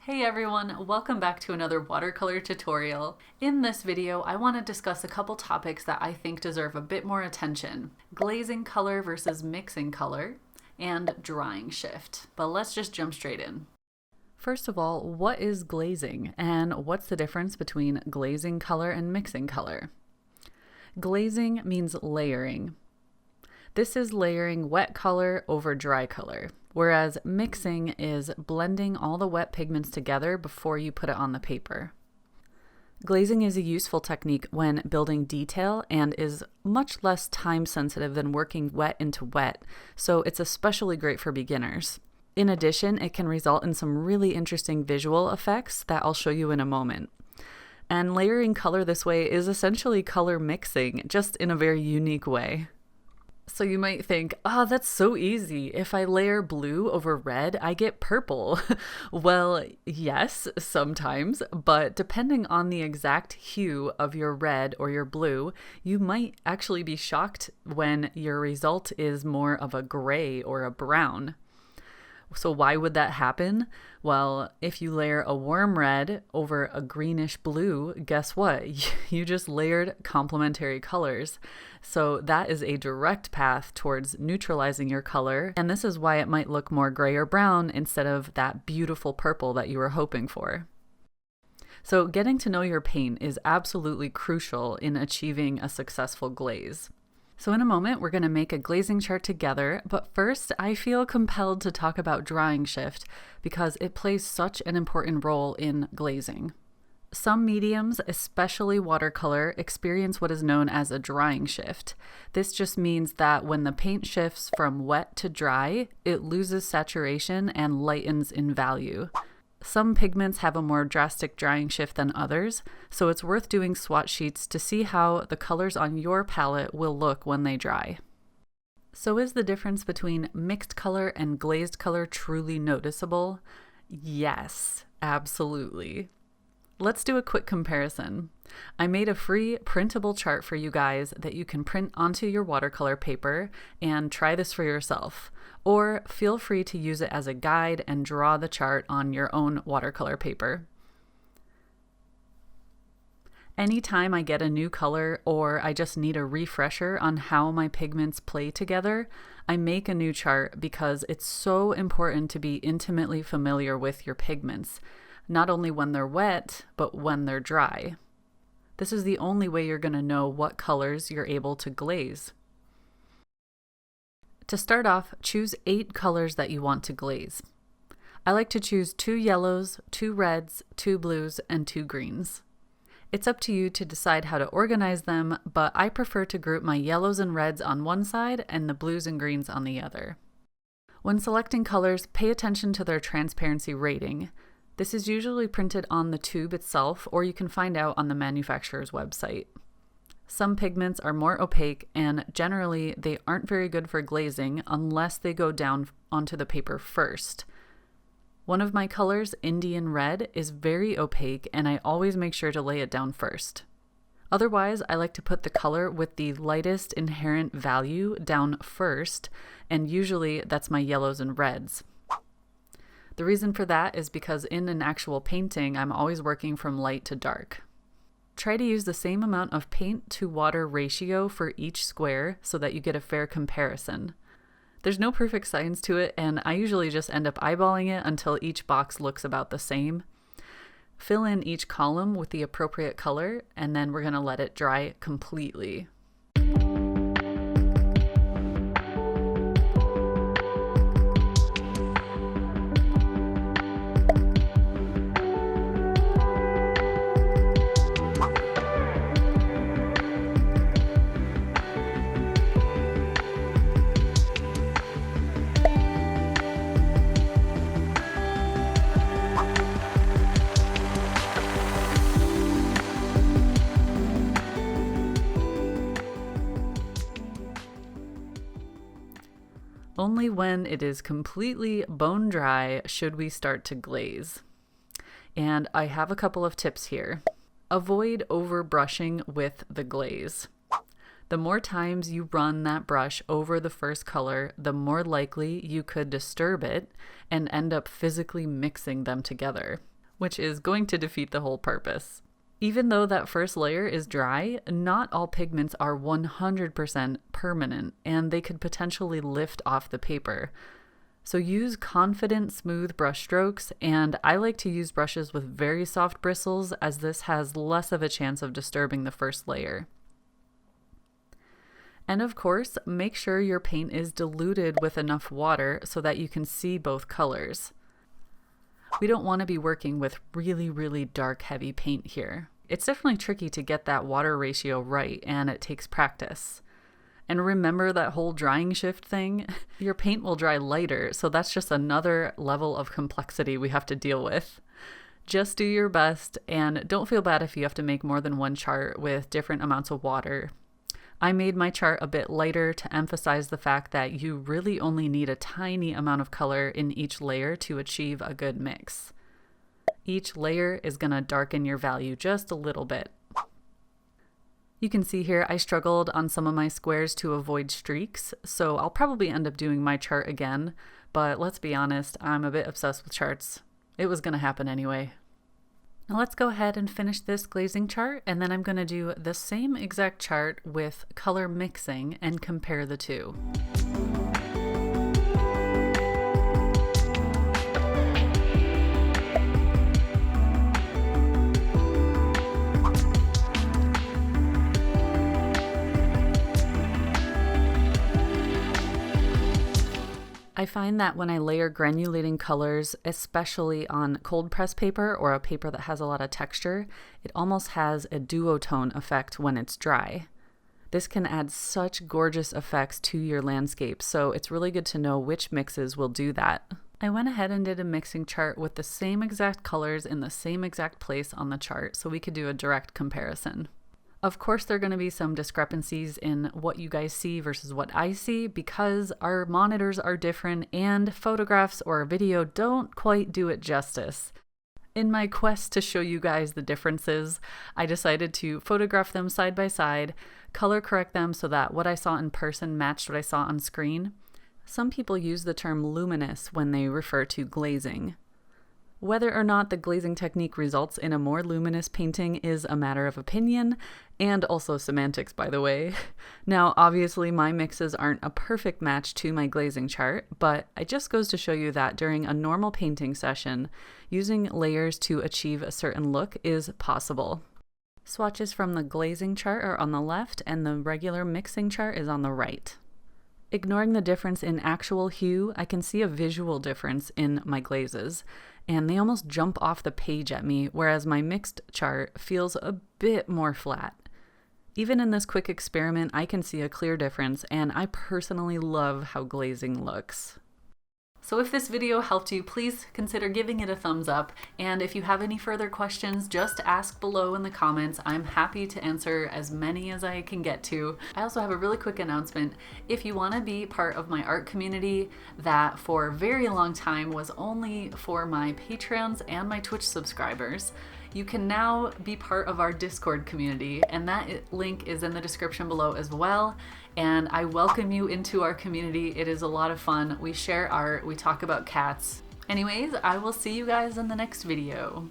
Hey everyone, welcome back to another watercolor tutorial. In this video, I want to discuss a couple topics that I think deserve a bit more attention. Glazing color versus mixing color, and drying shift. But let's just jump straight in. First of all, what is glazing, and what's the difference between glazing color and mixing color? Glazing means layering. This is layering wet color over dry color, whereas mixing is blending all the wet pigments together before you put it on the paper. Glazing is a useful technique when building detail and is much less time sensitive than working wet into wet, so it's especially great for beginners. In addition, it can result in some really interesting visual effects that I'll show you in a moment. And layering color this way is essentially color mixing, just in a very unique way. So you might think, that's so easy. If I layer blue over red, I get purple. Well, yes, sometimes, but depending on the exact hue of your red or your blue, you might actually be shocked when your result is more of a gray or a brown. So why would that happen? Well, if you layer a warm red over a greenish blue, guess what? You just layered complementary colors. So that is a direct path towards neutralizing your color, and this is why it might look more gray or brown instead of that beautiful purple that you were hoping for. So getting to know your paint is absolutely crucial in achieving a successful glaze. So in a moment, we're going to make a glazing chart together, but first I feel compelled to talk about drying shift because it plays such an important role in glazing. Some mediums, especially watercolor, experience what is known as a drying shift. This just means that when the paint shifts from wet to dry, it loses saturation and lightens in value. Some pigments have a more drastic drying shift than others, so it's worth doing swatch sheets to see how the colors on your palette will look when they dry. So is the difference between mixed color and glazed color truly noticeable? Yes, absolutely. Let's do a quick comparison. I made a free printable chart for you guys that you can print onto your watercolor paper and try this for yourself. Or feel free to use it as a guide and draw the chart on your own watercolor paper. Anytime I get a new color or I just need a refresher on how my pigments play together, I make a new chart because it's so important to be intimately familiar with your pigments, not only when they're wet, but when they're dry. This is the only way you're going to know what colors you're able to glaze. To start off, choose 8 colors that you want to glaze. I like to choose 2 yellows, 2 reds, 2 blues, and 2 greens. It's up to you to decide how to organize them, but I prefer to group my yellows and reds on one side and the blues and greens on the other. When selecting colors, pay attention to their transparency rating. This is usually printed on the tube itself, or you can find out on the manufacturer's website. Some pigments are more opaque, and generally they aren't very good for glazing unless they go down onto the paper first. One of my colors, Indian Red, is very opaque, and I always make sure to lay it down first. Otherwise, I like to put the color with the lightest inherent value down first, and usually that's my yellows and reds. The reason for that is because in an actual painting, I'm always working from light to dark. Try to use the same amount of paint to water ratio for each square so that you get a fair comparison. There's no perfect science to it, and I usually just end up eyeballing it until each box looks about the same. Fill in each column with the appropriate color, and then we're going to let it dry completely. Only when it is completely bone dry should we start to glaze. And I have a couple of tips here. Avoid over-brushing with the glaze. The more times you run that brush over the first color, the more likely you could disturb it and end up physically mixing them together. which is going to defeat the whole purpose. Even though that first layer is dry, not all pigments are 100% permanent, and they could potentially lift off the paper. So use confident, smooth brush strokes, and I like to use brushes with very soft bristles as this has less of a chance of disturbing the first layer. And of course, make sure your paint is diluted with enough water so that you can see both colors. We don't want to be working with really, really dark, heavy paint here. It's definitely tricky to get that water ratio right, and it takes practice. And remember that whole drying shift thing? Your paint will dry lighter, so that's just another level of complexity we have to deal with. Just do your best, and don't feel bad if you have to make more than one chart with different amounts of water. I made my chart a bit lighter to emphasize the fact that you really only need a tiny amount of color in each layer to achieve a good mix. Each layer is going to darken your value just a little bit. You can see here I struggled on some of my squares to avoid streaks, so I'll probably end up doing my chart again, but let's be honest, I'm a bit obsessed with charts. It was going to happen anyway. Now let's go ahead and finish this glazing chart, and then I'm going to do the same exact chart with color mixing and compare the two. I find that when I layer granulating colors, especially on cold press paper or a paper that has a lot of texture, it almost has a duotone effect when it's dry. This can add such gorgeous effects to your landscape, so it's really good to know which mixes will do that. I went ahead and did a mixing chart with the same exact colors in the same exact place on the chart so we could do a direct comparison. Of course, there are going to be some discrepancies in what you guys see versus what I see because our monitors are different and photographs or video don't quite do it justice. In my quest to show you guys the differences, I decided to photograph them side by side, color correct them so that what I saw in person matched what I saw on screen. Some people use the term luminous when they refer to glazing. Whether or not the glazing technique results in a more luminous painting is a matter of opinion, and also semantics, by the way. Now, obviously, my mixes aren't a perfect match to my glazing chart, but it just goes to show you that during a normal painting session, using layers to achieve a certain look is possible. Swatches from the glazing chart are on the left, and the regular mixing chart is on the right. Ignoring the difference in actual hue, I can see a visual difference in my glazes, and they almost jump off the page at me, whereas my mixed chart feels a bit more flat. Even in this quick experiment, I can see a clear difference, and I personally love how glazing looks. So if this video helped you, please consider giving it a thumbs up, and if you have any further questions, just ask below in the comments. I'm happy to answer as many as I can get to. I also have a really quick announcement. If you want to be part of my art community that for a very long time was only for my Patreons and my Twitch subscribers, you can now be part of our Discord community, and that link is in the description below as well. And I welcome you into our community. It is a lot of fun. We share art, we talk about cats. Anyways, I will see you guys in the next video.